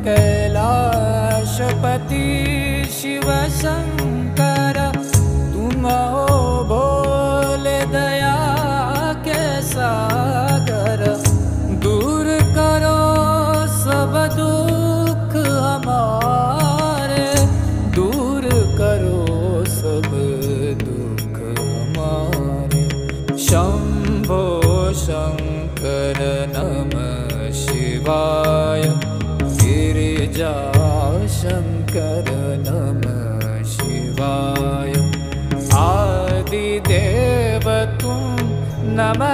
कैलाशपति शिव शंकर, तुम हो भोले दया के सागर। दूर करो सब दुख हमारे, दूर करो सब दुख हमारे। शंभो शंकर नमः शिवाय, गिरिजा शंकर नमः शिवाय। आदिदेव तुम नमः